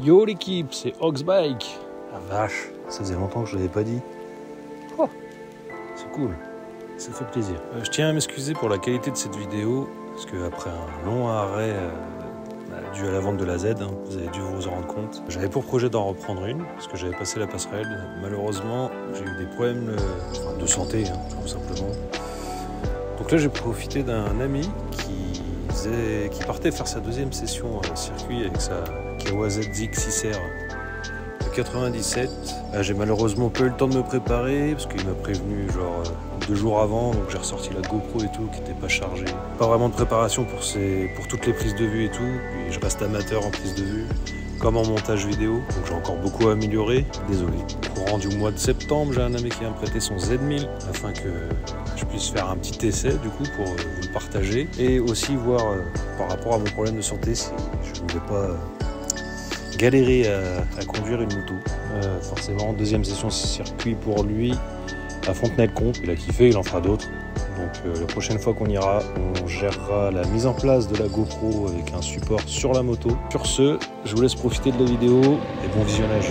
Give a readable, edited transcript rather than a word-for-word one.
Yo l'équipe, c'est Oxbike. La vache, ça faisait longtemps que je l'avais pas dit. Oh, c'est cool, ça fait plaisir. Je tiens à m'excuser pour la qualité de cette vidéo, parce qu'après un long arrêt dû à la vente de la Z, vous avez dû vous en rendre compte. J'avais pour projet d'en reprendre une, parce que j'avais passé la passerelle. Malheureusement, j'ai eu des problèmes de santé, tout simplement. Donc là, j'ai profité d'un ami qui partait faire sa deuxième session circuit avec sa Kawasaki ZX6R 97. J'ai malheureusement pas eu le temps de me préparer parce qu'il m'a prévenu genre 2 jours avant, donc j'ai ressorti la GoPro et tout qui n'était pas chargée. Pas vraiment de préparation pour toutes les prises de vue et tout. Puis je reste amateur en prise de vue comme en montage vidéo, donc j'ai encore beaucoup à améliorer. Désolé. Courant du mois de septembre, j'ai un ami qui vient me prêter son Z1000 afin que je puisse faire un petit essai du coup pour vous le partager et aussi voir par rapport à mon problème de santé si je ne vais pas galérer à conduire une moto. Forcément, deuxième session circuit pour lui à Fontenay-le-Comte. Il a kiffé, il en fera d'autres. Donc la prochaine fois qu'on ira, on gérera la mise en place de la GoPro avec un support sur la moto. Sur ce, je vous laisse profiter de la vidéo et bon visionnage.